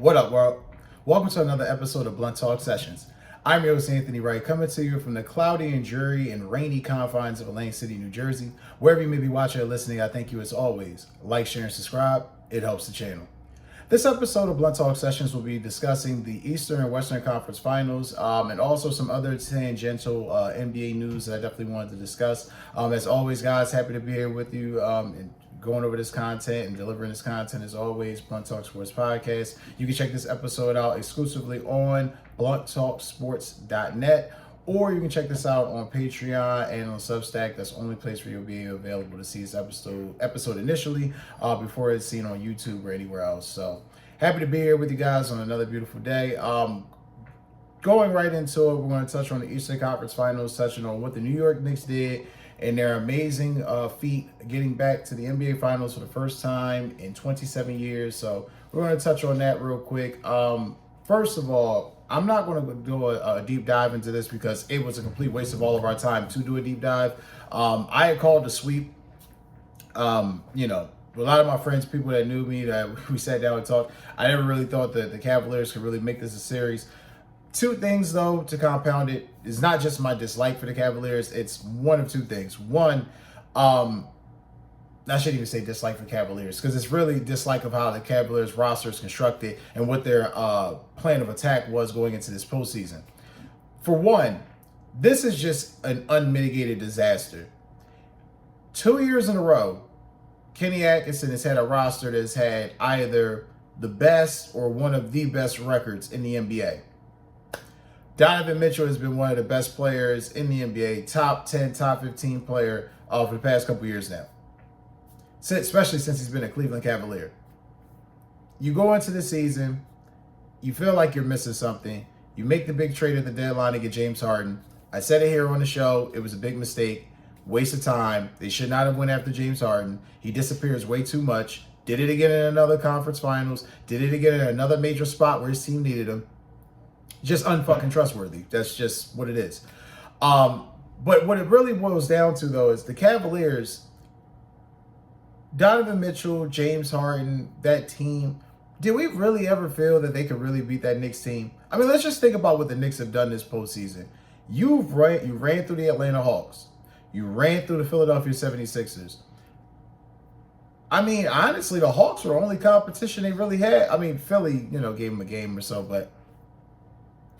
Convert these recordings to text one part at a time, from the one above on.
What up, world? Welcome to another episode of Blunt Talk Sessions. I'm your host, Anthony Wright, coming to you from the cloudy and dreary and rainy confines of Atlantic City, New Jersey. Wherever you may be watching or listening, I thank you as always. Like, share, and subscribe. It helps the channel. This episode of Blunt Talk Sessions will be discussing the Eastern and Western Conference Finals and also some other tangential NBA news that I definitely wanted to discuss. As always, guys, happy to be here with you and going over this content and delivering this content as always. Blunt Talk Sports Podcast. You can check this episode out exclusively on blunttalksports.net, or you can check this out on Patreon and on Substack. That's the only place where you'll be available to see this episode initially before it's seen on YouTube or anywhere else. So happy to be here with you guys on another beautiful day. Going right into it, we're going to touch on the Eastern Conference Finals, touching on what the New York Knicks did and their amazing feat getting back to the NBA Finals for the first time in 27 years. So we're going to touch on that real quick. First of all, I'm not going to do a deep dive into this because it was a complete waste of all of our time to do a deep dive. I had called the sweep. A lot of my friends, people that knew me, that we sat down and talked, I never really thought that the Cavaliers could really make this a series. Two things, though, to compound it, is not just my dislike for the Cavaliers. It's one of two things. One, I shouldn't even say dislike for Cavaliers, because it's really dislike of how the Cavaliers roster is constructed and what their plan of attack was going into this postseason. For one, this is just an unmitigated disaster. 2 years in a row, Kenny Atkinson has had a roster that's had either the best or one of the best records in the NBA. Donovan Mitchell has been one of the best players in the NBA, top 10, top 15 player for the past couple years now, especially since he's been a Cleveland Cavalier. You go into the season, you feel like you're missing something. You make the big trade at the deadline to get James Harden. I said it here on the show. It was a big mistake, waste of time. They should not have went after James Harden. He disappears way too much. Did it again in another conference finals. Did it again in another major spot where his team needed him. Just unfucking trustworthy. That's just what it is. But what it really boils down to, though, is the Cavaliers, Donovan Mitchell, James Harden, that team, did we really ever feel that they could really beat that Knicks team? I mean, let's just think about what the Knicks have done this postseason. You ran through the Atlanta Hawks. You ran through the Philadelphia 76ers. I mean, honestly, the Hawks were the only competition they really had. I mean, Philly, gave them a game or so, but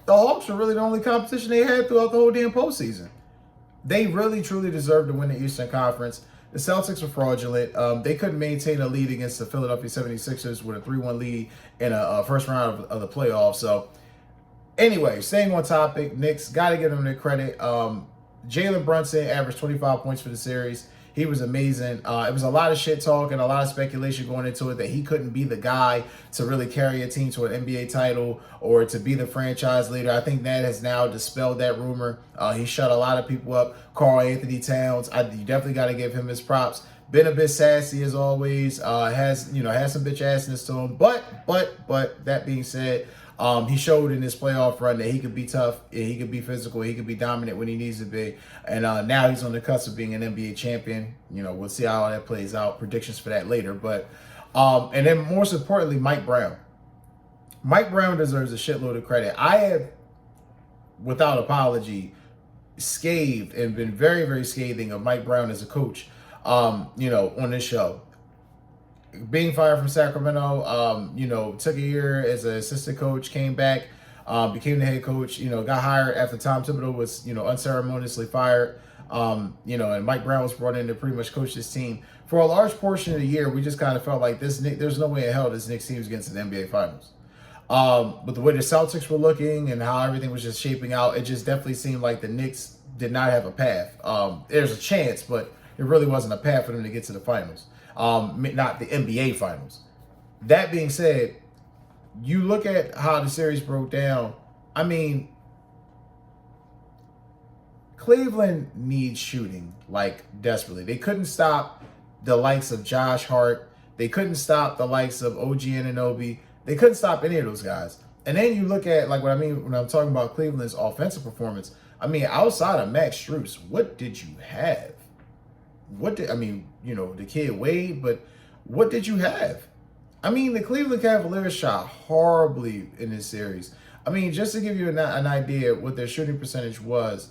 the Hawks were really the only competition they had throughout the whole damn postseason. They really, truly deserved to win the Eastern Conference. The Celtics were fraudulent. They couldn't maintain a lead against the Philadelphia 76ers with a 3-1 lead in a first round of the playoffs. So, anyway, staying on topic, Knicks, got to give them their credit. Jalen Brunson averaged 25 points for the series. He was amazing. It was a lot of shit talk and a lot of speculation going into it that he couldn't be the guy to really carry a team to an NBA title or to be the franchise leader. I think that has now dispelled that rumor. He shut a lot of people up. Karl Anthony Towns, you definitely got to give him his props. Been a bit sassy as always. Has some bitch assness to him. But that being said, he showed in his playoff run that he could be tough, he could be physical, he could be dominant when he needs to be. And now he's on the cusp of being an NBA champion. We'll see how that plays out. Predictions for that later. But and then most importantly, Mike Brown. Mike Brown deserves a shitload of credit. I have, without apology, scathed and been very, very scathing of Mike Brown as a coach, on this show. Being fired from Sacramento, took a year as an assistant coach, came back, became the head coach, got hired after Tom Thibodeau was, unceremoniously fired, and Mike Brown was brought in to pretty much coach this team. For a large portion of the year, we just kind of felt like there's no way in hell this Knicks team is getting to the NBA Finals. But the way the Celtics were looking and how everything was just shaping out, it just definitely seemed like the Knicks did not have a path. There's a chance, but it really wasn't a path for them to get to the finals. Not the NBA Finals. That being said, you look at how the series broke down. I mean, Cleveland needs shooting, like, desperately. They couldn't stop the likes of Josh Hart. They couldn't stop the likes of OG Anunoby. They couldn't stop any of those guys. And then you look at, like, what I mean when I'm talking about Cleveland's offensive performance. I mean, outside of Max Strus, what did you have? The kid Wade, but what did you have? I mean, the Cleveland Cavaliers shot horribly in this series. I mean, just to give you an idea what their shooting percentage was.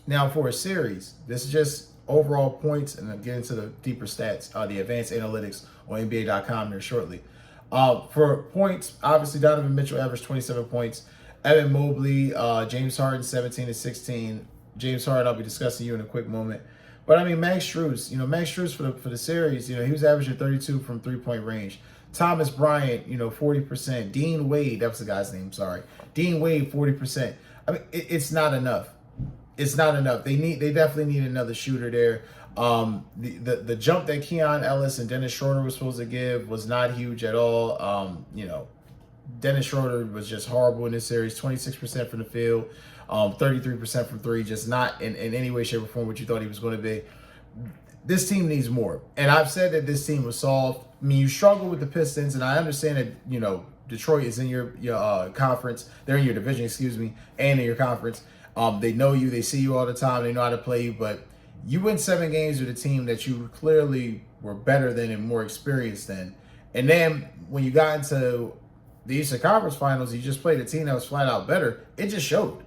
Now, for a series, this is just overall points, and I'll get into the deeper stats, the advanced analytics on NBA.com there shortly. For points, obviously, Donovan Mitchell averaged 27 points. Evan Mobley, James Harden, 17 and 16. James Harden, I'll be discussing you in a quick moment. But I mean, Max Strus for the series, he was averaging 32 from 3-point range. Thomas Bryant, 40%. Dean Wade, that was the guy's name, sorry. Dean Wade, 40%. I mean, it's not enough. It's not enough. They definitely need another shooter there. The jump that Keon Ellis and Dennis Schroeder was supposed to give was not huge at all. Dennis Schroeder was just horrible in this series. 26% from the field, 33% from three. Just not in any way, shape, or form what you thought he was going to be. This team needs more. And I've said that this team was soft. I mean, you struggle with the Pistons, and I understand that, Detroit is in your conference. They're in your division, and in your conference. They know you. They see you all the time. They know how to play you. But you win 7 games with a team that you clearly were better than and more experienced than. And then when you got into the Eastern Conference Finals, you just played a team that was flat out better. It just showed.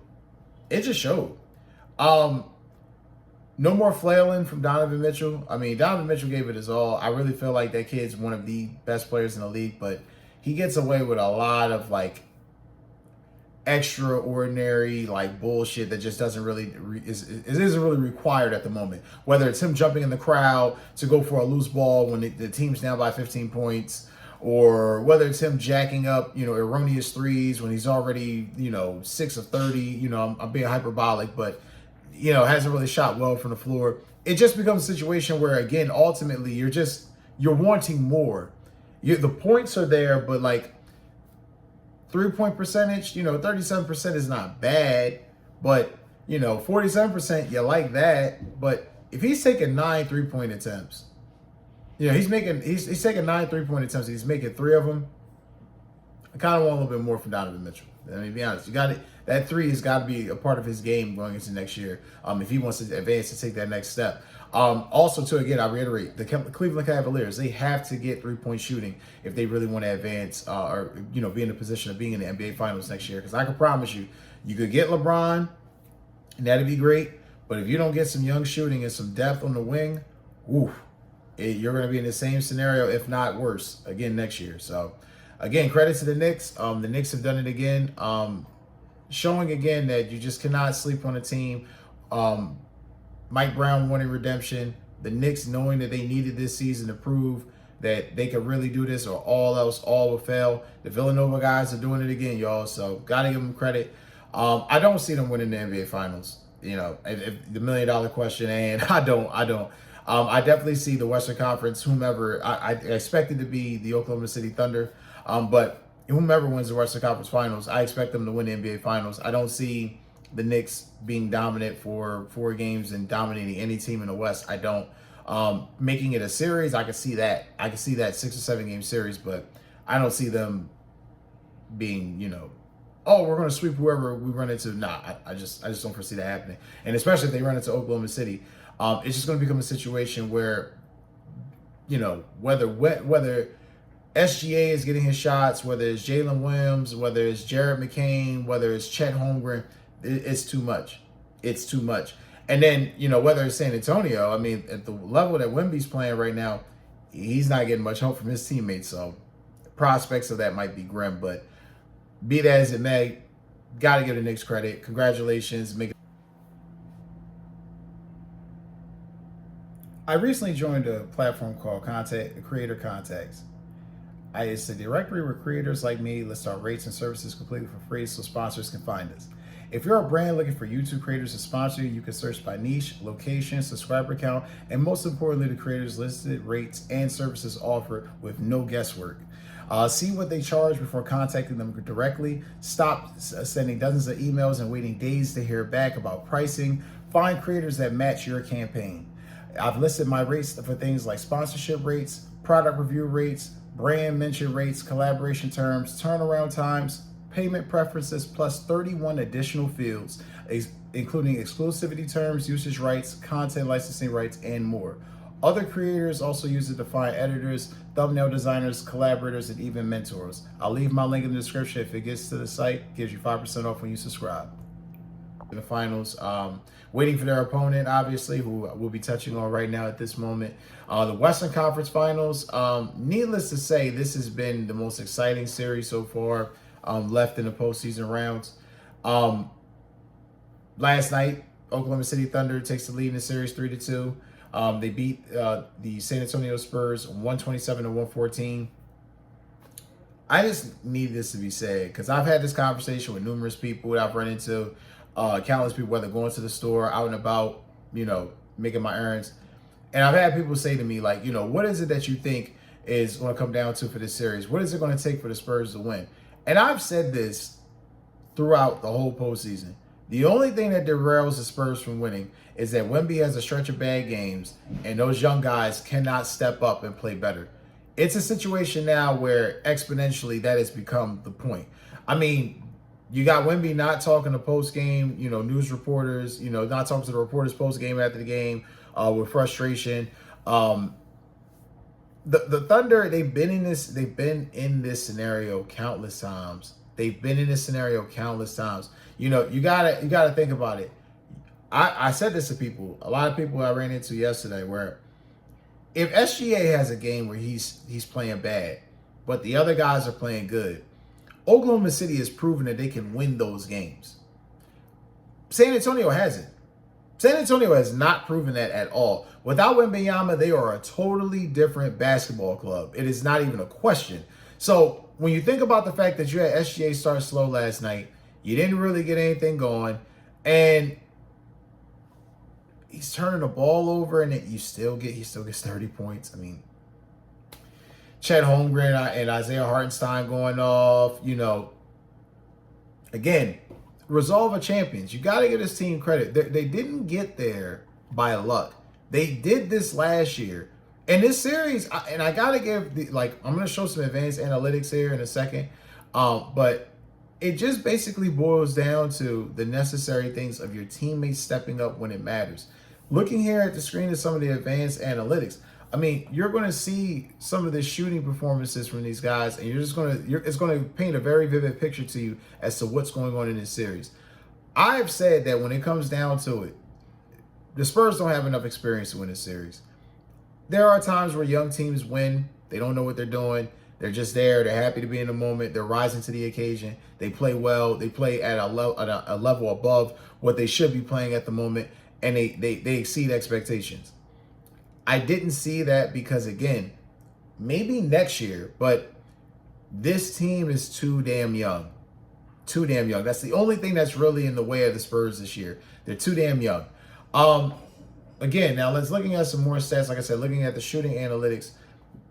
No more flailing from Donovan Mitchell. I mean, Donovan Mitchell gave it his all. I really feel like that kid's one of the best players in the league, but he gets away with a lot of extraordinary bullshit that just doesn't really isn't really required at the moment. Whether it's him jumping in the crowd to go for a loose ball when the team's down by 15 points, or whether it's him jacking up erroneous threes when he's already 6 of 30. I'm being hyperbolic, but hasn't really shot well from the floor. It just becomes a situation where, again, ultimately you're wanting more. The points are there, but 3-point percentage, 37% is not bad, but 47%, you like that. But if he's taking 9 3-point attempts, he's taking 9 3-point attempts, and he's making 3 of them. I kind of want a little bit more from Donovan Mitchell. I mean, to be honest, that 3 has got to be a part of his game going into next year. If he wants to advance to take that next step. Also, too, again, I reiterate, the Cleveland Cavaliers, they have to get 3-point shooting if they really want to advance or be in a position of being in the NBA Finals next year. Because I can promise you, you could get LeBron, and that'd be great. But if you don't get some young shooting and some depth on the wing, you're going to be in the same scenario, if not worse, again next year. So, again, credit to the Knicks. The Knicks have done it again, showing again that you just cannot sleep on a team. Mike Brown wanting redemption. The Knicks knowing that they needed this season to prove that they could really do this, or all will fail. The Villanova guys are doing it again, y'all. So gotta give them credit. I don't see them winning the NBA Finals. If the $1 million question, and I don't. I definitely see the Western Conference, whomever. I expect it to be the Oklahoma City Thunder, but whomever wins the Western Conference Finals, I expect them to win the NBA Finals. I don't see the Knicks being dominant for 4 games and dominating any team in the West. I don't. Making it a series, I can see that. I can see that 6 or 7 game series, but I don't see them being, we're going to sweep whoever we run into. Nah, I just don't foresee that happening. And especially if they run into Oklahoma City, it's just going to become a situation where, whether SGA is getting his shots, whether it's Jalen Williams, whether it's Jared McCain, whether it's Chet Holmgren, it's too much. It's too much. And then, whether it's San Antonio, I mean, at the level that Wemby's playing right now, he's not getting much help from his teammates. So prospects of that might be grim. But be that as it may, got to give the Knicks credit. Congratulations. I recently joined a platform called Creator Contacts. It's a directory where creators like me list our rates and services completely for free so sponsors can find us. If you're a brand looking for YouTube creators to sponsor you, you can search by niche, location, subscriber count, and most importantly, the creators listed, rates, and services offered with no guesswork. See what they charge before contacting them directly. Stop sending dozens of emails and waiting days to hear back about pricing. Find creators that match your campaign. I've listed my rates for things like sponsorship rates, product review rates, brand mention rates, collaboration terms, turnaround times, payment preferences, plus 31 additional fields, including exclusivity terms, usage rights, content licensing rights, and more. Other creators also use it to find editors, thumbnail designers, collaborators, and even mentors. I'll leave my link in the description. If it gets to the site, it gives you 5% off when you subscribe. In the finals, waiting for their opponent, obviously, who we'll be touching on right now at this moment. The Western Conference Finals, needless to say, this has been the most exciting series so far left in the postseason rounds. Last night, Oklahoma City Thunder takes the lead in the series 3-2. They beat the San Antonio Spurs 127-114. I just need this to be said because I've had this conversation with numerous people that I've run into, countless people, whether going to the store, out and about, making my errands. And I've had people say to me, like, what is it that you think is going to come down to for this series? What is it going to take for the Spurs to win? And I've said this throughout the whole postseason. The only thing that derails the Spurs from winning is that Wemby has a stretch of bad games and those young guys cannot step up and play better. It's a situation now where exponentially that has become the point. I mean, you got Wemby not talking to post-game, news reporters, not talking to the reporters post-game after the game with frustration. The Thunder, they've been in this scenario countless times. You gotta think about it. I said this to people, a lot of people I ran into yesterday, where if SGA has a game where he's playing bad, but the other guys are playing good, Oklahoma City has proven that they can win those games. San Antonio hasn't. San Antonio has not proven that at all. Without Wembanyama, they are a totally different basketball club. It is not even a question. So when you think about the fact that you had SGA start slow last night, you didn't really get anything going, and he's turning the ball over, and he still gets 30 points. I mean, Chet Holmgren and Isaiah Hartenstein going off. Again, resolve of champions. You got to give this team credit. They didn't get there by luck. They did this last year. And this series, and I got to give, I'm going to show some advanced analytics here in a second, but it just basically boils down to the necessary things of your teammates stepping up when it matters. Looking here at the screen of some of the advanced analytics, I mean, you're going to see some of the shooting performances from these guys, and it's going to paint a very vivid picture to you as to what's going on in this series. I've said that when it comes down to it, the Spurs don't have enough experience to win this series. There are times where young teams win. They don't know what they're doing. They're just there. They're happy to be in the moment. They're rising to the occasion. They play well. They play at a level above what they should be playing at the moment, and they exceed expectations. I didn't see that because, again, maybe next year, but this team is too damn young. Too damn young. That's the only thing that's really in the way of the Spurs this year. They're too damn young. Again, now let's looking at some more stats. Like I said, looking at the shooting analytics,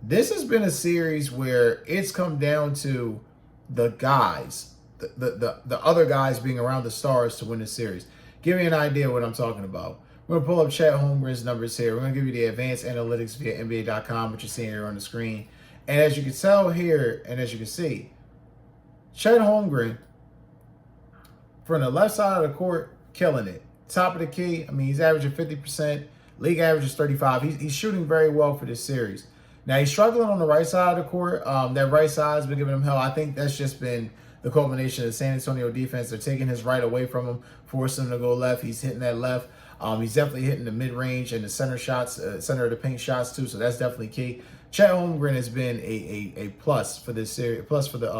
this has been a series where it's come down to the guys, the other guys being around the stars to win the series. Give me an idea what I'm talking about. We're going to pull up Chet Holmgren's numbers here. We're going to give you the advanced analytics via NBA.com, which you're seeing here on the screen. And as you can tell here, and as you can see, Chet Holmgren, from the left side of the court, killing it. Top of the key, I mean, he's averaging 50%. League average is 35%. He's shooting very well for this series. Now, he's struggling on the right side of the court. That right side has been giving him hell. I think that's just been the culmination of the San Antonio defense. They're taking his right away from him, forcing him to go left. He's hitting that left. He's definitely hitting the mid-range and the center shots, center of the paint shots too. So that's definitely key. Chet Holmgren has been a plus for this series, plus for the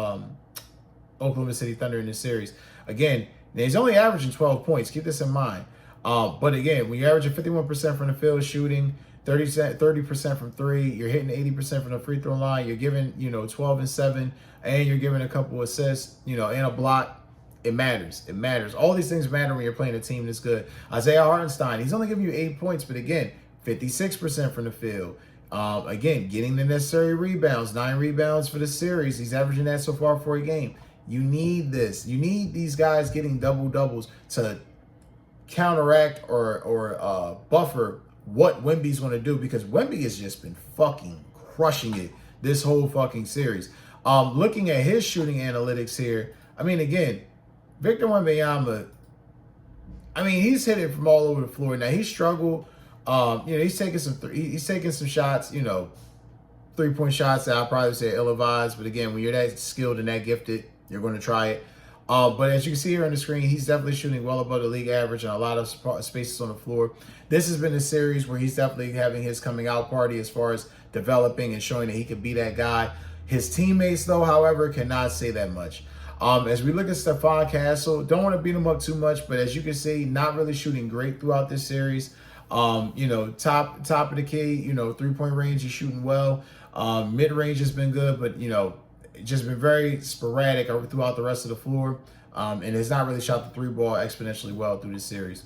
Oklahoma City Thunder in this series. Again, now he's only averaging 12 points. Keep this in mind. But again, when you're averaging 51% from the field shooting, 30% from three, you're hitting 80% from the free throw line. You're giving 12 and 7, and you're giving a couple assists, and a block. It matters. It matters. All these things matter when you're playing a team this good. Isaiah Hartenstein, he's only giving you 8 points, but again, 56% from the field. Again, getting the necessary rebounds, 9 rebounds for the series. He's averaging that so far for a game. You need this. You need these guys getting double-doubles to counteract or buffer what Wemby's going to do, because Wemby has just been fucking crushing it this whole fucking series. Looking at his shooting analytics here, I mean, again, Victor Wembanyama, I mean, he's hitting from all over the floor. Now, he struggled He's taking he's taking some shots, 3-point shots that I probably say are ill-advised. But again, when you're that skilled and that gifted, you're going to try it. But as you can see here on the screen, he's definitely shooting well above the league average and a lot of spaces on the floor. This has been a series where he's definitely having his coming out party as far as developing and showing that he could be that guy. His teammates, though, however, cannot say that much. As we look at Stephon Castle, don't want to beat him up too much, but as you can see, not really shooting great throughout this series. Top of the key, 3-point range, he's shooting well. Mid range has been good, but just been very sporadic throughout the rest of the floor, and has not really shot the 3-ball exponentially well through this series.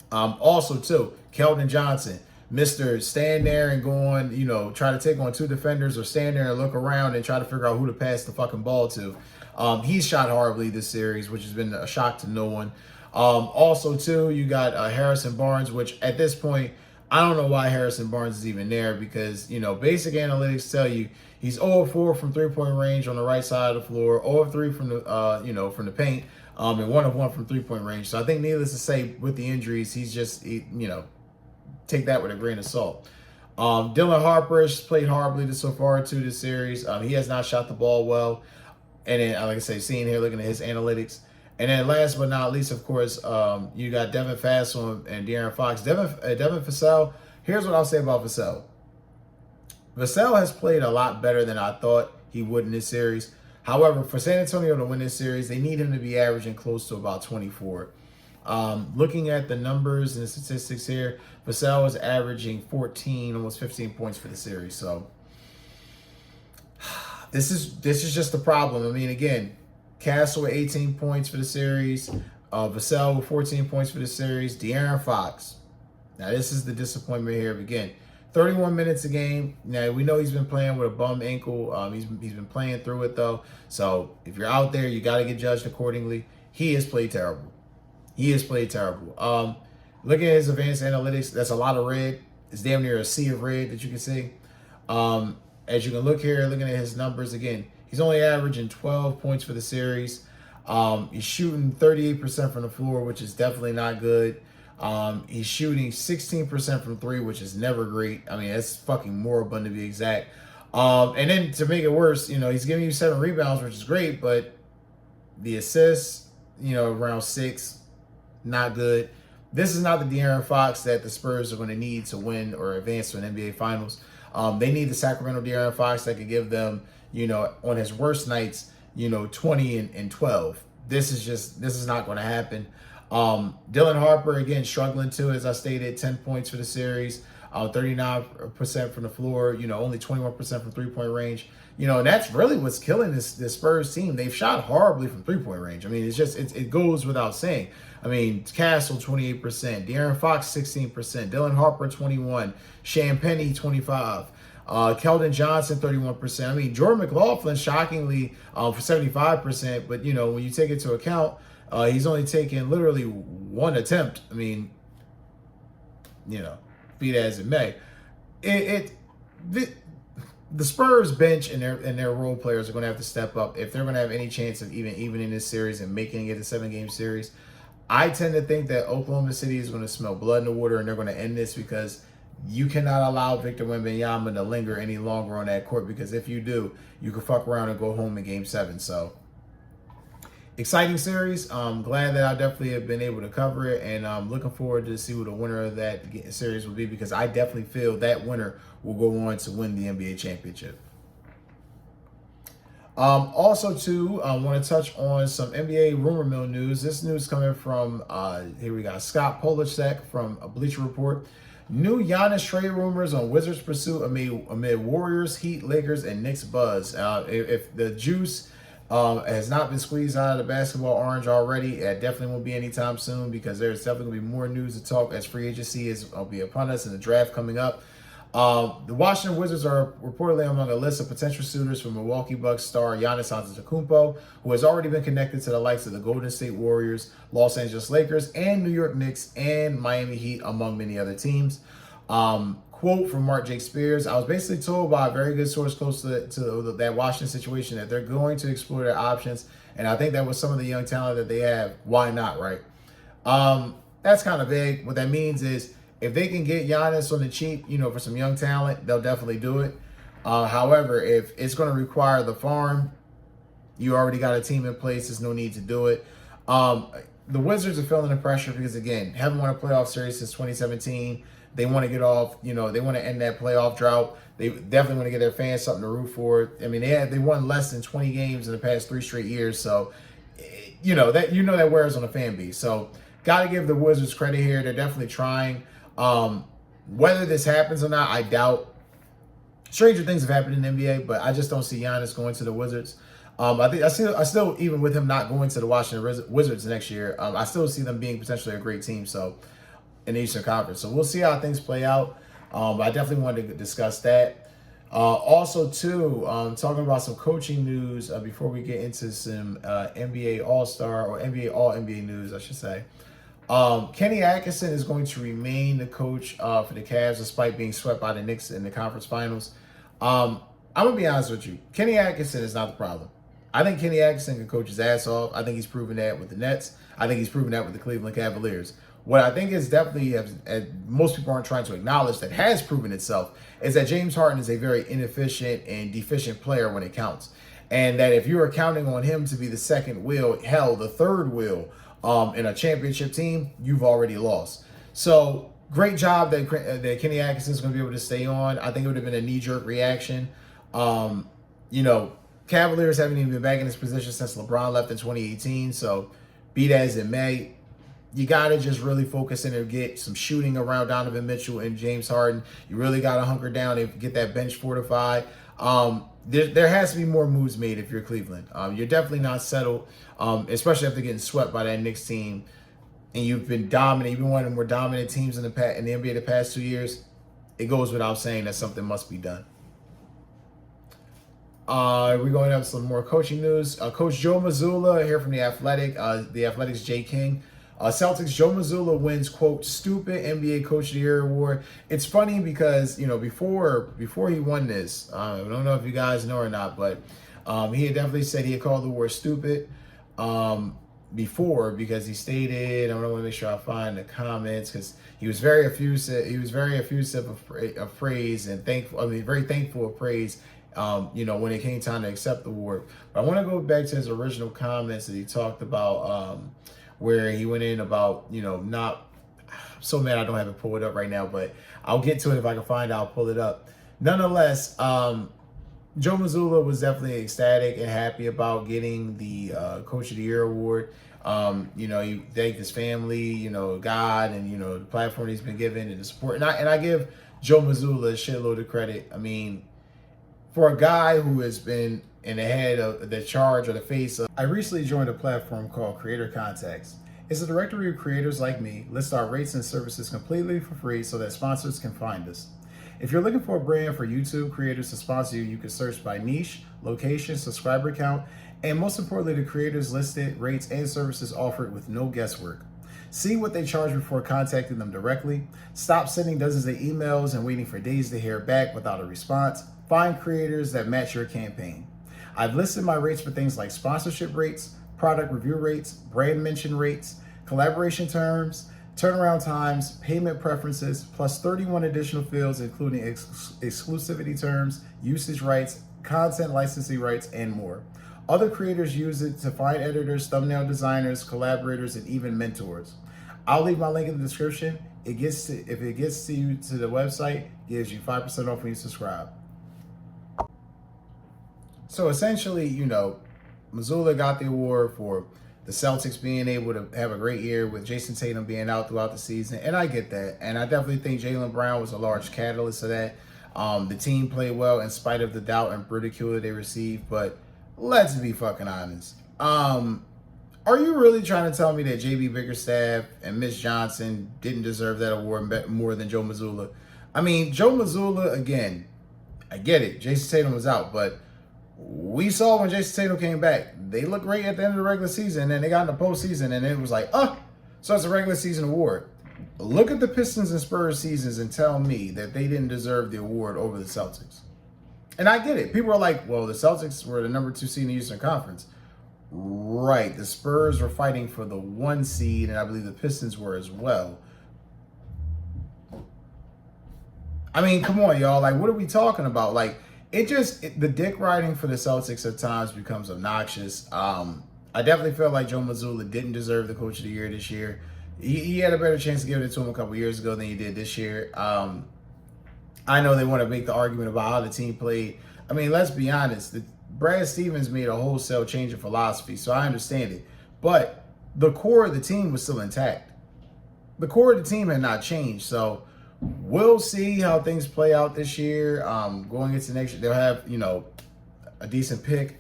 Also, too, Keldon Johnson, Mr. Stand there and go on, try to take on 2 defenders or stand there and look around and try to figure out who to pass the fucking ball to. He's shot horribly this series, which has been a shock to no one. Also, too, you got Harrison Barnes, which at this point, I don't know why Harrison Barnes is even there because, basic analytics tell you he's 0 of 4 from 3-point range on the right side of the floor, 0 of 3 from the, from the paint, and 1 of 1 from 3-point range. So I think needless to say, with the injuries, he's just, take that with a grain of salt. Dylan Harper has played horribly so far to this series. He has not shot the ball well. And then, like I say, seeing here, looking at his analytics. And then last but not least, of course, you got Devin Vassell and De'Aaron Fox. Devin Vassell, here's what I'll say about Vassell. Vassell has played a lot better than I thought he would in this series. However, for San Antonio to win this series, they need him to be averaging close to about 24. Looking at the numbers and the statistics here, Vassell is averaging 14, almost 15 points for the series. So this is just the problem. I mean, again, Castle with 18 points for the series. Vassell with 14 points for the series. De'Aaron Fox. Now, this is the disappointment here. Again, 31 minutes a game. Now, we know he's been playing with a bum ankle. He's been playing through it, though. So, if you're out there, you got to get judged accordingly. He has played terrible. Looking at his advanced analytics, that's a lot of red. It's damn near a sea of red that you can see. As you can look here, looking at his numbers again, he's only averaging 12 points for the series. He's shooting 38% from the floor, which is definitely not good. He's shooting 16% from 3, which is never great. I mean, that's fucking moribund to be exact. And then to make it worse, he's giving you 7 rebounds, which is great, but the assists, around 6, not good. This is not the De'Aaron Fox that the Spurs are going to need to win or advance to an NBA Finals. They need the Sacramento De'Aaron Fox that could give them, on his worst nights, 20 and 12. This is not going to happen. Dylan Harper, again, struggling too, as I stated, 10 points for the series, 39% from the floor, only 21% from 3-point range. And that's really what's killing this Spurs team. They've shot horribly from 3-point range. I mean, it goes without saying. I mean, Castle, 28%, De'Aaron Fox, 16%, Dylan Harper, 21%, Champagnie, 25%, Keldon Johnson, 31%. I mean, Jordan McLaughlin, shockingly, for 75%, but, when you take it into account, he's only taken literally 1 attempt. I mean, be it as it may. The Spurs bench and their role players are going to have to step up if they're going to have any chance of even in this series and making it a 7-game series. I tend to think that Oklahoma City is going to smell blood in the water and they're going to end this because you cannot allow Victor Wembanyama to linger any longer on that court, because if you do, you can fuck around and go home in Game 7. So, exciting series. I'm glad that I definitely have been able to cover it, and I'm looking forward to see who the winner of that series will be, because I definitely feel that winner will go on to win the NBA championship. Also, too, I want to touch on some NBA rumor mill news. This news coming from, here we got Scott Polacek from Bleacher Report. New Giannis trade rumors on Wizards pursuit amid Warriors, Heat, Lakers, and Knicks buzz. If the juice has not been squeezed out of the basketball orange already, it definitely won't be anytime soon, because there's definitely going to be more news to talk as free agency will be upon us and the draft coming up. The Washington Wizards are reportedly among a list of potential suitors for Milwaukee Bucks star Giannis Antetokounmpo, who has already been connected to the likes of the Golden State Warriors, Los Angeles Lakers, and New York Knicks, and Miami Heat, among many other teams. Quote from Mark Jake Spears: I was basically told by a very good source close to that Washington situation that they're going to explore their options, and I think that with some of the young talent that they have, why not, right? That's kind of vague. What that means is, If they can get Giannis on the cheap, for some young talent, they'll definitely do it. However, if it's going to require the farm, you already got a team in place. There's no need to do it. The Wizards are feeling the pressure because, again, haven't won a playoff series since 2017. They want to get off, they want to end that playoff drought. They definitely want to get their fans something to root for. I mean, they won less than 20 games in the past 3 straight years. So, that wears on the fan base. So, got to give the Wizards credit here. They're definitely trying. Whether this happens or not, I doubt. Stranger things have happened in the NBA, but I just don't see Giannis going to the Wizards. I still, even with him not going to the Washington Wizards next year, I still see them being potentially a great team. So, in the Eastern Conference, so we'll see how things play out. I definitely wanted to discuss that. Also, too, talking about some coaching news before we get into some NBA All-Star or NBA All-NBA news, I should say. Kenny Atkinson is going to remain the coach for the Cavs despite being swept by the Knicks in the conference finals. I'm going to be honest with you. Kenny Atkinson is not the problem. I think Kenny Atkinson can coach his ass off. I think he's proven that with the Nets. I think he's proven that with the Cleveland Cavaliers. What I think is definitely, most people aren't trying to acknowledge, that has proven itself, is that James Harden is a very inefficient and deficient player when it counts. And that if you are counting on him to be the second wheel, hell, the third wheel in a championship team, you've already lost. So great job that Kenny Atkinson is going to be able to stay on. I think it would have been a knee-jerk reaction. Cavaliers haven't even been back in this position since LeBron left in 2018. So be that as it may, you got to just really focus in and get some shooting around Donovan Mitchell and James Harden. You really got to hunker down and get that bench fortified. There has to be more moves made if you're Cleveland. You're definitely not settled, especially after getting swept by that Knicks team. And you've been dominant. You've been one of the more dominant teams in the NBA the past 2 years. It goes without saying that something must be done. We're going to have some more coaching news. Coach Joe Mazzulla here from The Athletic. The Athletic's Jay King. Celtics, Joe Mazzulla wins, quote, stupid NBA Coach of the Year award. It's funny because, before he won this, I don't know if you guys know or not, but he had definitely said he had called the award stupid before, because he stated, I want to make sure I find the comments, because he was very effusive. He was very effusive of praise and very thankful of praise. When it came time to accept the award. But I want to go back to his original comments that he talked about, where he went in about, not, I'm so mad I don't have it pulled up right now, but I'll get to it if I can find it, I'll pull it up. Nonetheless, Joe Mazzulla was definitely ecstatic and happy about getting the Coach of the Year award. He thanked his family, God, and, the platform he's been given and the support. And I give Joe Mazzulla a shitload of credit. I mean, for a guy who has been in the head of the charge or the face of, I recently joined a platform called Creator Contacts. It's a directory of creators like me, list our rates and services completely for free so that sponsors can find us. If you're looking for a brand for YouTube creators to sponsor you, you can search by niche, location, subscriber count, and most importantly, the creators listed, rates, and services offered with no guesswork. See what they charge before contacting them directly. Stop sending dozens of emails and waiting for days to hear back without a response. Find creators that match your campaign. I've listed my rates for things like sponsorship rates, product review rates, brand mention rates, collaboration terms, turnaround times, payment preferences, plus 31 additional fields, including exclusivity terms, usage rights, content licensing rights, and more. Other creators use it to find editors, thumbnail designers, collaborators, and even mentors. I'll leave my link in the description. If it gets to you to the website, it gives you 5% off when you subscribe. So essentially, Mazzulla got the award for the Celtics being able to have a great year with Jason Tatum being out throughout the season. And I get that. And I definitely think Jaylen Brown was a large catalyst of that. The team played well in spite of the doubt and ridicule that they received. But let's be fucking honest. Are you really trying to tell me that JB Bickerstaff and Mitch Johnson didn't deserve that award more than Joe Mazzulla? I mean, Joe Mazzulla, again, I get it. Jason Tatum was out, but we saw when Jason Tatum came back, they looked great at the end of the regular season, and then they got in the postseason, and it was like, so it's a regular season award. Look at the Pistons and Spurs seasons and tell me that they didn't deserve the award over the Celtics. And I get it. People are like, well, the Celtics were the number 2 seed in the Eastern Conference. Right. The Spurs were fighting for the 1 seed, and I believe the Pistons were as well. I mean, come on, y'all. Like, what are we talking about? Like, the dick riding for the Celtics at times becomes obnoxious. I definitely feel like Joe Mazzulla didn't deserve the Coach of the Year this year. He had a better chance to give it to him a couple years ago than he did this year. I know they want to make the argument about how the team played. I mean, let's be honest. Brad Stevens made a wholesale change of philosophy, so I understand it. But the core of the team was still intact. The core of the team had not changed. So we'll see how things play out this year. Going into next year, they'll have, a decent pick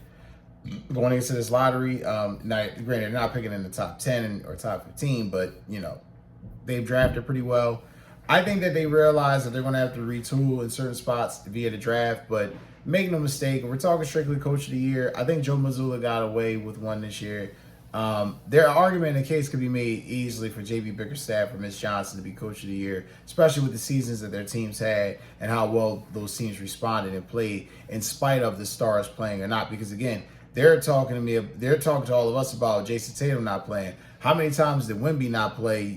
going into this lottery. Now, granted, they're not picking in the top 10 or top 15, but, they've drafted pretty well. I think that they realize that they're going to have to retool in certain spots via the draft, but make no mistake, we're talking strictly Coach of the Year. I think Joe Mazzulla got away with one this year. Their argument and case could be made easily for J.B. Bickerstaff or Mitch Johnson to be Coach of the Year, especially with the seasons that their teams had and how well those teams responded and played in spite of the stars playing or not. Because again, they're talking to all of us about Jason Tatum not playing. How many times did Wemby not play,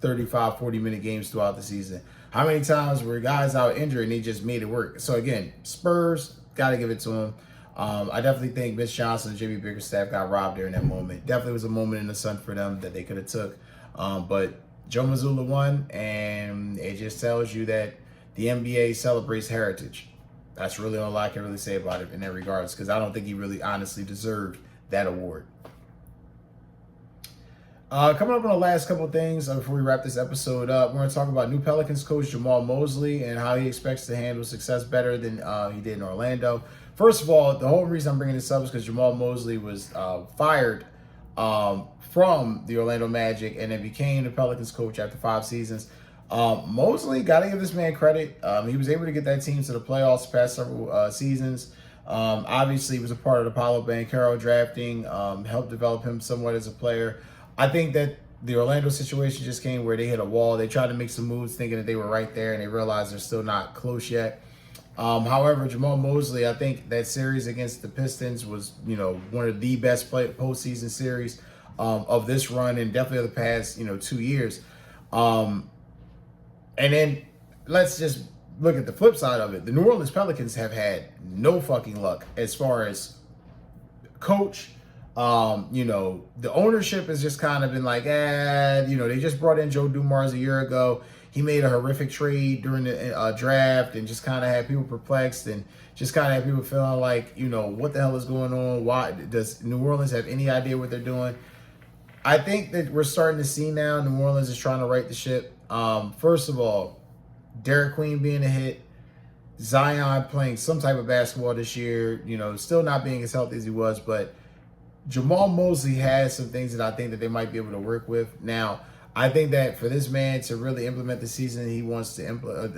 35, 40-minute games throughout the season? How many times were guys out injured and they just made it work? So again, Spurs, got to give it to them. I definitely think Mitch Johnson and Jimmy Bickerstaff got robbed there in that moment. Definitely was a moment in the sun for them that they could have took. But Joe Mazzulla won, and it just tells you that the NBA celebrates heritage. That's really all I can really say about it in that regards, because I don't think he really honestly deserved that award. Coming up on the last couple of things before we wrap this episode up, we're going to talk about new Pelicans coach Jamal Mosley and how he expects to handle success better than he did in Orlando. First of all, the whole reason I'm bringing this up is because Jamal Mosley was fired from the Orlando Magic and then became the Pelicans coach after 5 seasons. Mosley, got to give this man credit. He was able to get that team to the playoffs the past several seasons. Obviously, he was a part of the Paolo Banchero drafting, helped develop him somewhat as a player. I think that the Orlando situation just came where they hit a wall. They tried to make some moves thinking that they were right there, and they realized they're still not close yet. However, Jamal Mosley, I think that series against the Pistons was, one of the best postseason series of this run and definitely of the past, 2 years. And then let's just look at the flip side of it. The New Orleans Pelicans have had no fucking luck as far as coach. The ownership has just kind of been like, they just brought in Joe Dumars a year ago. He made a horrific trade during the draft and just kind of had people perplexed and just kind of had people feeling like, what the hell is going on? Why does New Orleans have any idea what they're doing? I think that we're starting to see now New Orleans is trying to right the ship. First of all, Derek Queen being a hit, Zion playing some type of basketball this year, still not being as healthy as he was, but Jamal Mosley has some things that I think that they might be able to work with. Now, I think that for this man to really implement the season he wants to implement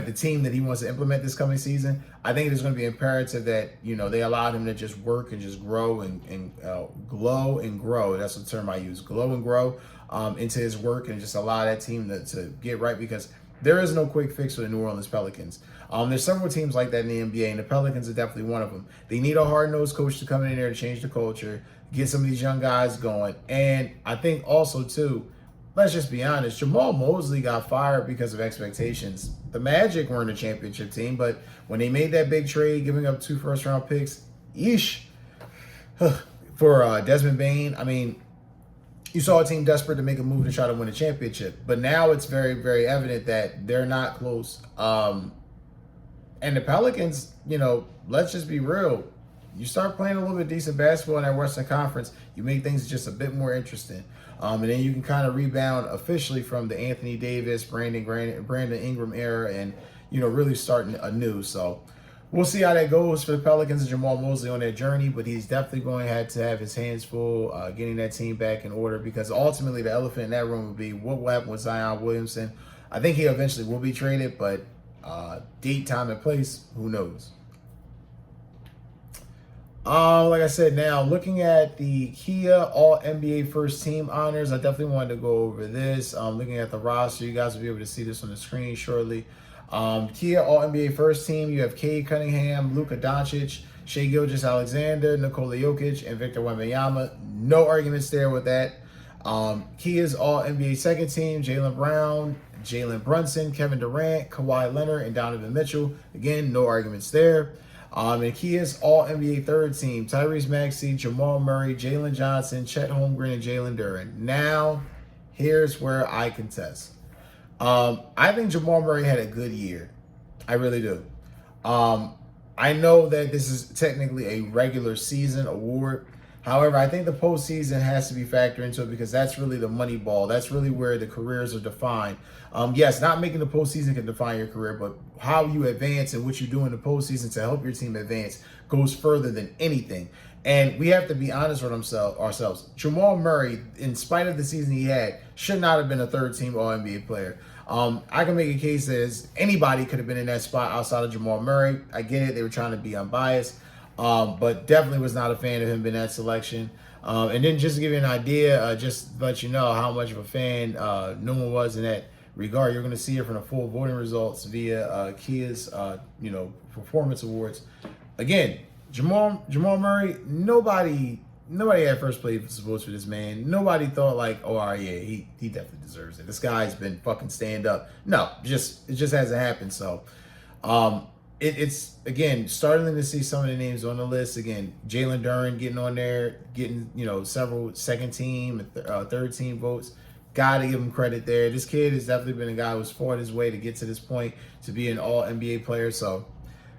the team that he wants to implement this coming season, I think it's going to be imperative that, they allow him to just work and just grow and glow and grow. That's the term I use, glow and grow into his work and just allow that team to get right, because there is no quick fix for the New Orleans Pelicans. There's several teams like that in the NBA, and the Pelicans are definitely one of them. They need a hard-nosed coach to come in there to change the culture, get some of these young guys going. And I think also, too, let's just be honest, Jamal Mosley got fired because of expectations. The Magic weren't a championship team, but when they made that big trade, giving up 2 first-round picks, for Desmond Bane, I mean, you saw a team desperate to make a move to try to win a championship. But now it's very, very evident that they're not close. And the Pelicans, let's just be real. You start playing a little bit decent basketball in that Western Conference, you make things just a bit more interesting. And then you can kind of rebound officially from the Anthony Davis, Brandon Ingram era and, really starting anew. So we'll see how that goes for the Pelicans and Jamal Mosley on their journey, but he's definitely going to have to have his hands full getting that team back in order, because ultimately the elephant in that room would be what will happen with Zion Williamson. I think he eventually will be traded, but date, time, and place, who knows? Like I said, now looking at the Kia All-NBA First Team honors, I definitely wanted to go over this. Looking at the roster, you guys will be able to see this on the screen shortly. Kia All-NBA First Team, you have Cade Cunningham, Luka Doncic, Shai Gilgeous-Alexander, Nikola Jokic, and Victor Wembanyama. No arguments there with that. Kia's All-NBA Second Team, Jaylen Brown, Jalen Brunson, Kevin Durant, Kawhi Leonard, and Donovan Mitchell. Again, no arguments there. And Kia's All-NBA third team, Tyrese Maxey, Jamal Murray, Jalen Johnson, Chet Holmgren, and Jalen Duren. Now, here's where I contest. I think Jamal Murray had a good year. I really do. I know that this is technically a regular season award. However, I think the postseason has to be factored into it because that's really the money ball. That's really where the careers are defined. Yes, not making the postseason can define your career, but how you advance and what you do in the postseason to help your team advance goes further than anything. And we have to be honest with ourselves. Jamal Murray, in spite of the season he had, should not have been a third-team All-NBA player. I can make a case that anybody could have been in that spot outside of Jamal Murray. I get it. They were trying to be unbiased. But definitely was not a fan of him being that selection. And then just to give you an idea, just to let you know how much of a fan Newman was in that regard, you're going to see it from the full voting results via Kia's, performance awards. Again, Jamal Murray, nobody had first place votes for this man. Nobody thought like, oh, all right, yeah, he definitely deserves it. This guy's been fucking stand up. No, it just hasn't happened. So, it's again startling to see some of the names on the list. Again, Jalen Duren getting on there, getting several second team, third team votes. Got to give him credit there. This kid has definitely been a guy who's fought his way to get to this point to be an All NBA player. So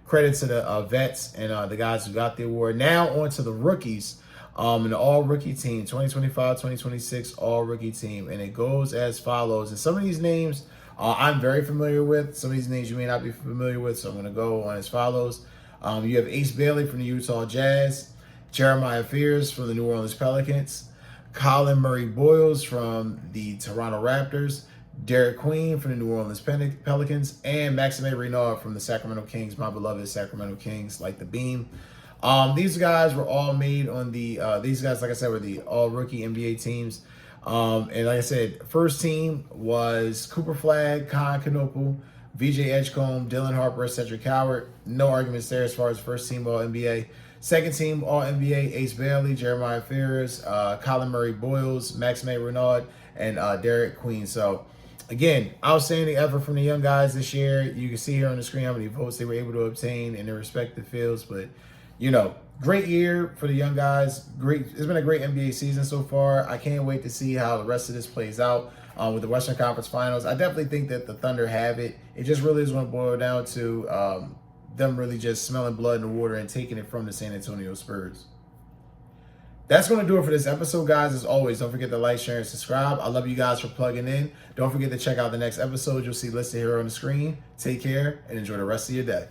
credit to the vets and the guys who got the award. Now on to the rookies. In the all-rookie team, 2025-2026 all-rookie team. And it goes as follows. And some of these names I'm very familiar with. Some of these names you may not be familiar with, so I'm going to go on as follows. You have Ace Bailey from the Utah Jazz, Jeremiah Fears from the New Orleans Pelicans, Colin Murray Boyles from the Toronto Raptors, Derek Queen from the New Orleans Pelicans, and Maxime Renaud from the Sacramento Kings, my beloved Sacramento Kings, like the beam. These guys were all made on these guys, like I said, were the all-rookie NBA teams. And like I said, first team was Cooper Flagg, Con Knoepel, VJ Edgecombe, Dylan Harper, Cedric Howard. No arguments there as far as first team All-NBA. Second team All-NBA, Ace Bailey, Jeremiah Fears, Colin Murray Boyles, Maxime Renaud, and Derek Queen. So, again, outstanding effort from the young guys this year. You can see here on the screen how many votes they were able to obtain in their respective fields. But, great year for the young guys. Great. It's been a great NBA season so far. I can't wait to see how the rest of this plays out with the Western Conference Finals. I definitely think that the Thunder have it. It just really is going to boil down to them really just smelling blood in the water and taking it from the San Antonio Spurs. That's going to do it for this episode, guys. As always, don't forget to like, share, and subscribe. I love you guys for plugging in. Don't forget to check out the next episode. You'll see listed here on the screen. Take care and enjoy the rest of your day.